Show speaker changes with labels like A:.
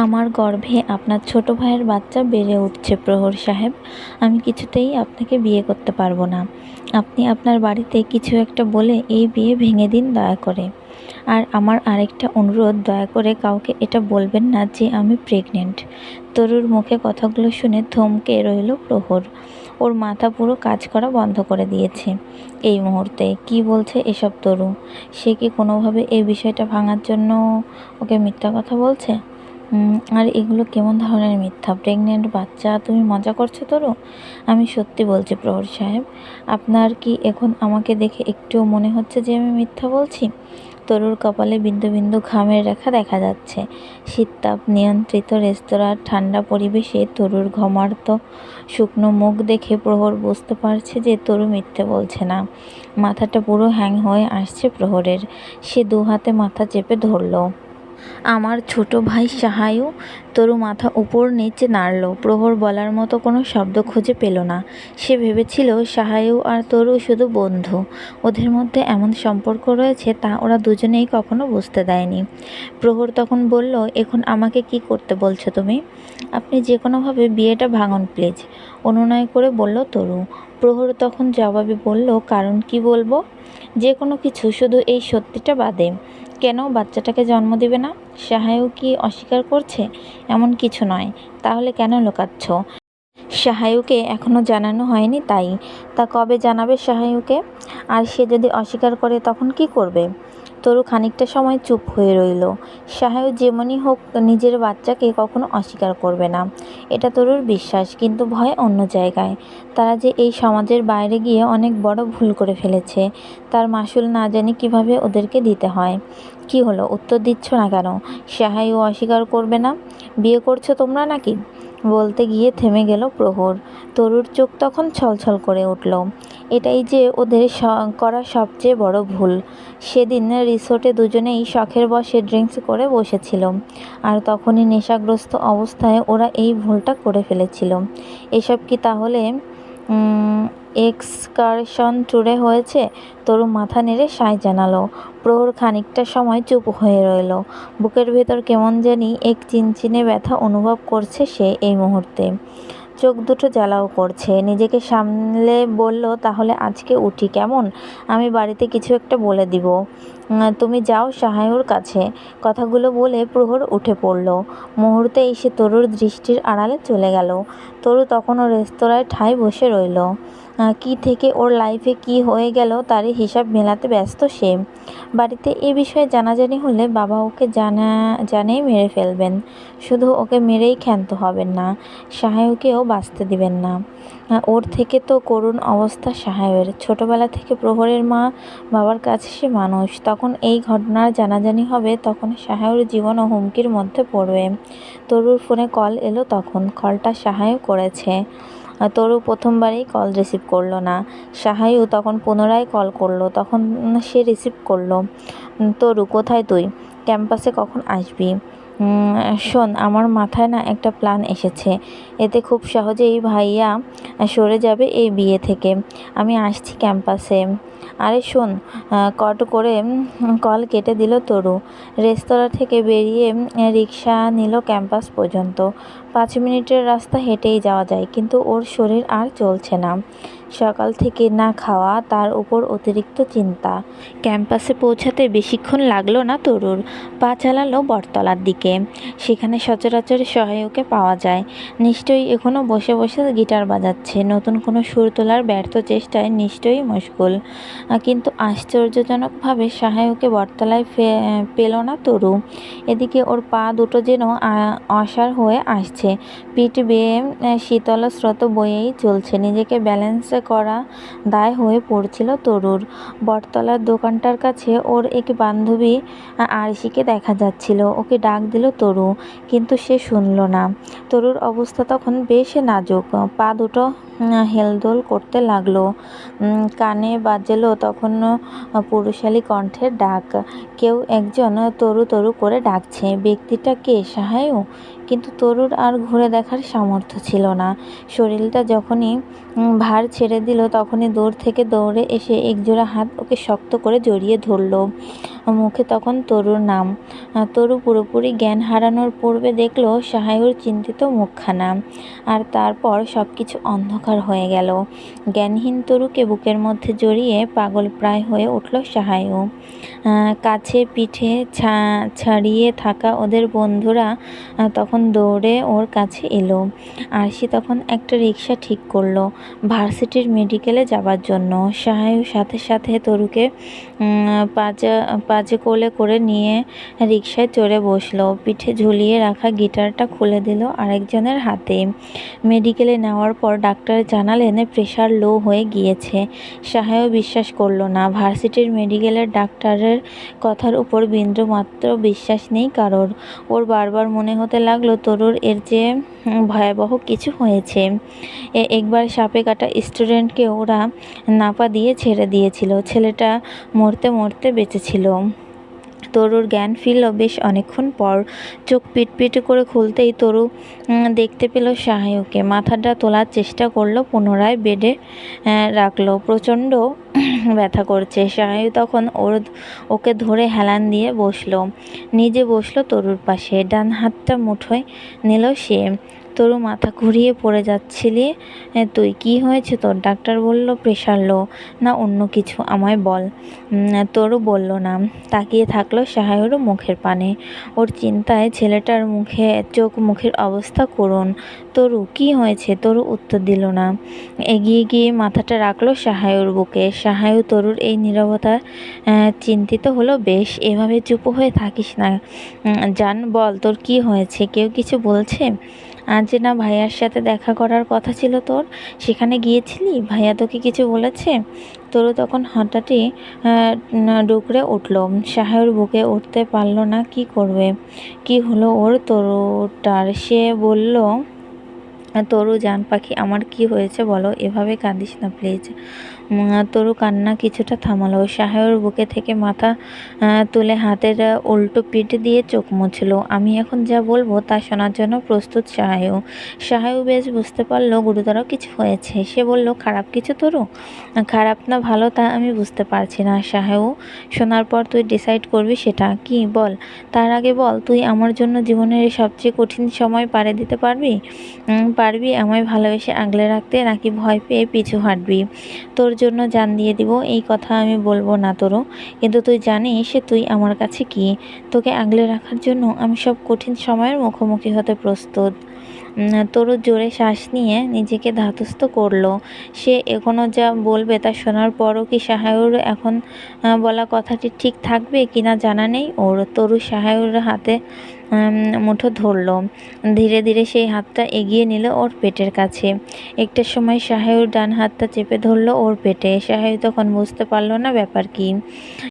A: আমার গর্ভে আপনার ছোট ভাইয়ের বাচ্চা বেড়ে উঠছে প্রহর সাহেব। আমি কিছুতেই আপনাকে বিয়ে করতে পারবো না। আপনি আপনার বাড়িতে কিছু একটা বলে এই বিয়ে ভেঙে দিন দয়া করে। আর আমার আরেকটা অনুরোধ, দয়া করে কাউকে এটা বলবেন না যে আমি প্রেগনেন্ট। তরুর মুখে কথাগুলো শুনে থমকে রইল প্রহর। ওর মাথা পুরো কাজ করা বন্ধ করে দিয়েছে এই মুহূর্তে। কি বলছে এসব তরু? সে কি কোনোভাবে এই বিষয়টা ভাঙার জন্য ওকে মিথ্যা কথা বলছে? আর এগুলো কেমন ধরনের মিথ্যা? প্রেগনেন্ট বাচ্চা? তুমি মজা করছো তরু? আমি সত্যি বলছি প্রহর সাহেব। আপনার কি এখন আমাকে দেখে একটুও মনে হচ্ছে যে আমি মিথ্যা বলছি? তরুর কপালে বিন্দু বিন্দু ঘামের রেখা দেখা যাচ্ছে। শীততাপ নিয়ন্ত্রিত রেস্তোরাঁর ঠান্ডা পরিবেশে তরুর ঘমার্ত শুকনো মুখ দেখে প্রহর বুঝতে পারছে যে তরু মিথ্যে বলছে না। মাথাটা পুরো হ্যাং হয়ে আসছে প্রহরের। সে দু হাতে মাথা চেপে ধরল। আমার ছোট ভাই সাহায়ু। তরু মাথা উপর নিচে নাড়ল। প্রহর বলার মতো কোনো শব্দ খুঁজে পেল না। সে ভেবেছিল সাহায়ু আর তরু শুধু বন্ধু। ওদের মধ্যে এমন সম্পর্ক রয়েছে তা ওরা দুজনেই কখনো বুঝতে দেয়নি। প্রহর তখন বলল, এখন আমাকে কি করতে বলছো তুমি? আপনি যে কোনোভাবে বিয়েটা ভাঙুন প্লিজ, অনুনয় করে বলল তরু। প্রহর তখন জবাবে বলল, কারণ কি বলবো? যে কোনো কিছু, শুধু এই সত্যিটা বাদে। কেন বাচ্চাটাকে জন্ম দিবে না? সাহায়ু কি অস্বীকার করছে? এমন কিছু নয়। তাহলে কেন লুকাচ্ছ? সাহায়ুকে এখনো জানানো হয়নি তাই। তা কবে জানাবে সাহায়ুকে? আর সে যদি অস্বীকার করে তখন কি করবে? তরু খানিকটা সময় চুপ হয়ে রইল। সাহায়ু যেমনই হোক নিজের বাচ্চাকে কখনো অস্বীকার করবে না, এটা তরুর বিশ্বাস। কিন্তু ভয় অন্য জায়গায়। তারা যে এই সমাজের বাইরে গিয়ে অনেক বড় ভুল করে ফেলেছে। তার মাসুল না জানি কিভাবে ওদেরকে দিতে হয়। কি হলো, উত্তর দিচ্ছ না কেন? সাহায়ু অস্বীকার করবে না? বিয়ে করছো তোমরা নাকি? বলতে গিয়ে থেমে গেল প্রহর। তরুর চোখ তখন ছলছল করে উঠল। এটাই যে ওদের করা সবচেয়ে বড় ভুল। সেদিন রিসোর্টে দুজনেই শখের বশে ড্রিঙ্কস করে বসেছিল, আর তখনই নেশাগ্রস্ত অবস্থায় ওরা এই ভুলটা করে ফেলেছিল। এসব কি তাহলে এক্সকারশন ট্যুরে হয়েছে? তরু মাথা নেড়ে সায় জানালো। প্রহর খানিকটা সময় চুপ হয়ে রইল। বুকের ভেতর কেমন জানি এক চিনচিনে ব্যথা অনুভব করছে সে এই মুহূর্তে। চোখ দুটো জ্বালাও করছে। নিজেকে সামলে বলল, তাহলে আজকে উঠি কেমন? আমি বাড়িতে কিছু একটা বলে দিব। তুমি যাও সাহায়ুর কাছে। কথাগুলো বলে প্রহর উঠে পড়ল। মুহূর্তেই সে তরুর দৃষ্টির আড়ালে চলে গেল। তরু তখনও রেস্তোরাঁয় ঠায় বসে রইল। কি থেকে ওর লাইফে কি হয়ে গেল তারই হিসাব মেলাতে ব্যস্ত সে। বাড়িতে এ বিষয়ে জানাজানি হলে বাবা ওকে জানেই মেরে ফেলবেন। শুধু ওকে মেরেই ক্ষান্ত হবেন না, সাহায়ুকেও বাঁচতে দিবেন না। ওর থেকে তো করুণ অবস্থা সাহায়ুর। ছোটবেলা থেকে প্রহরের মা বাবার কাছে সে মানুষ। তখন এই ঘটনার জানাজানি হবে, তখন সাহায়ুর জীবনও হুমকির মধ্যে পড়বে। তরুর ফোনে কল এলো তখন। কলটা সাহায়ু করেছে। তরু প্রথমবারেই কল রিসিভ করলো না। সাহায়ু তখন পুনরায় কল করলো, তখন সে রিসিভ করলো। তরু, কোথায় তুই? ক্যাম্পাসে কখন আসবি? শোন, আমার মাথায় না একটা প্ল্যান এসেছে। এতে খুব সহজেই ভাইয়া সরে যাবে এই বিয়ে থেকে। আমি আসছি ক্যাম্পাসে। আরে শোন, কট করে কল কেটে দিল তরু। রেস্তোরাঁ থেকে বেরিয়ে রিকশা নিল ক্যাম্পাস পর্যন্ত। 5 মিনিটের রাস্তা হেঁটেই যাওয়া যায়, কিন্তু ওর শরীর আর চলছে না। সকাল থেকে না খাওয়া, তার উপর অতিরিক্ত চিন্তা। ক্যাম্পাসে পৌঁছাতে বেশিক্ষণ লাগলো না তরুর। পা চালালো বটতলার দিকে। সেখানে সচরাচর সহায়ুকে পাওয়া যায়। নিশ্চয়ই এখনও বসে বসে গিটার বাজাচ্ছে। নতুন কোনো সুর তোলার ব্যর্থ চেষ্টায় নিশ্চয়ই মশগুল। কিন্তু আশ্চর্যজনকভাবে সহায়ুকে বটতলায় পেল না তরু। এদিকে ওর পা দুটো যেন অসাড় হয়ে আসছে। পিঠ বেয়ে শীতল স্রোত বয়েই চলছে। নিজেকে ব্যালেন্স করা দায় হয়ে পড়ছিল তরুর। বটতলার দোকানটার কাছে ওর এক বান্ধবী আরশিকে দেখা যাচ্ছিল। ওকে ডাক দিল তরু, কিন্তু সে শুনল না। তরুর অবস্থা তখন বেশ নাজুক। পা দুটো হেলদোল করতে লাগলো। কানে বাজলো তখন পুরুষালী কণ্ঠের ডাক। কেউ একজন তরু তরু করে ডাকছে। ব্যক্তিটা কে? সাহায়ু? কিন্তু তরুর আর ঘুরে দেখার সামর্থ্য ছিল না। শরীরটা যখনই ভার ছেড়ে দিল, তখনই দূর থেকে দৌড়ে এসে একজোড়া হাত ওকে শক্ত করে জড়িয়ে ধরল। মুখে তখন তরুর নাম। তরু পুরোপুরি জ্ঞান হারানোর পূর্বে দেখল সাহায়ুর চিন্তিত মুখখানা, আর তারপর সবকিছু অন্ধকার হয়ে গেল। জ্ঞানহীন তরুকে বুকের মধ্যে জড়িয়ে পাগল প্রায় হয়ে উঠল সাহায়ু। কাছে পিঠে ছাড়িয়ে থাকা ওদের বন্ধুরা তখন দৌড়ে ওর কাছে এলো। আরশি তখন একটা রিক্সা ঠিক করলো ভার্সিটির মেডিকেলে যাবার জন্য। সাহায়ু সাথে সাথে তরুকে পাজে কোলে করে নিয়ে রিক্সায় চড়ে বসলো। পিঠে ঝুলিয়ে রাখা গিটারটা খুলে দিল আরেকজনের হাতে। মেডিকেলে নেওয়ার পর ডাক্তার জানালেন প্রেশার লো হয়ে গিয়েছে। সাহায়ু বিশ্বাস করলো না। ভার্সিটির মেডিকেলের ডাক্তারের কথার উপর বিন্দুমাত্র বিশ্বাস নেই কারোর। ওর বারবার মনে হতে লাগলো তরুর এর যে ভয়াবহ কিছু হয়েছে। একবার সাপে কাটা স্টুডেন্টকে ওরা নাপা দিয়ে ছেড়ে দিয়েছিল। ছেলেটা মরতে মরতে বেঁচেছিল। তরুর জ্ঞান ফিরল বেশ অনেকক্ষণ পর। চোখ পিটপিট করে খুলতেই তরু দেখতে পেল সাহায়ুকে। মাথাটা তোলার চেষ্টা করলো, পুনরায় বেডে রাখলো। প্রচণ্ড ব্যথা করছে। সাহায়ু তখন ওকে ধরে হেলান দিয়ে বসলো। নিজে বসলো তরুর পাশে। ডান হাতটা মুঠোয় নিল সে। তরু মাথা ঘুরিয়ে পড়ে যাচ্ছিলি তুই? কি হয়েছে তোর? ডাক্তার বলল প্রেশার লো। না অন্য কিছু? আমায় বল। তরু বলল না। তাকিয়ে থাকলো সাহায়ুর মুখের পানে। ওর চিন্তায় ছেলেটার চোখ মুখের অবস্থা করুণ। তরু কি হয়েছে? তরু উত্তর দিল না। এগিয়ে গিয়ে মাথাটা রাখলো সাহায়ুর বুকে। সাহায়ু তরুর এই নীরবতা চিন্তিত হলো বেশ। এভাবে চুপ হয়ে থাকিস না জান, বল তোর কি হয়েছে? কেউ কিছু বলছে? আজ না ভাইয়ার সাথে দেখা করার কথা ছিল তোর, সেখানে গিয়েছিলি? ভাইয়া তোকে কিছু বলেছে? তরু তখন হঠাৎই ডুকরে উঠল। সাহায়ুর বুকে উঠতে পারল না। কি করবে? কি হলো ওর? তরুটার। সে বলল তরু জান পাখি, আমার কি হয়েছে বলো, এভাবে কাঁদিস না প্লিজ। তরু কান্না কিছুটা থামালো। সাহায়ুর বুকে থেকে মাথা তুলে হাতের উল্টো পিঠ দিয়ে চোখ মুছল। আমি এখন যা বলবো তা শোনার জন্য প্রস্তুত সাহায়ু? সাহায়ু বেশ বুঝতে পারলো গুরুতর কিছু হয়েছে। সে বলল খারাপ কিছু তরু? খারাপ না ভালো তা আমি বুঝতে পারছি না সাহায়ু। শোনার পর তুই ডিসাইড করবি সেটা। কি বল। তার আগে বল, তুই আমার জন্য জীবনের এই সবচেয়ে কঠিন সময় পাড়ি দিতে পারবি? পারবি আমায় ভালোবেসে আগলে রাখতে, নাকি ভয় পেয়ে পিছু হাঁটবি? তোর জন্য জান দিয়ে দিব এই কথা আমি বলবো না তরু, কিন্তু তুই জানিস তুই আমার কাছে কি। তোকে আগলে রাখার জন্য আমি সব কঠিন সময়ের মুখোমুখি হতে প্রস্তুত। তরু জোরে শ্বাস নিয়ে নিজেকে ধাতস্থ করলো। সে এখনো যা বলবে তা শোনার পরও কি সাহায়ুর এখন বলা কথাটি ঠিক থাকবে কিনা জানা নেই ওর। তরু সাহায়ুর হাতে মুঠো ধরল। ধীরে ধীরে সেই হাতটা এগিয়ে নিল ওর পেটের কাছে। একটা সময় সাহায়ুর ডান হাতটা চেপে ধরল ওর পেটে। সাহায়ু তখন বুঝতে পারল না ব্যাপার কি।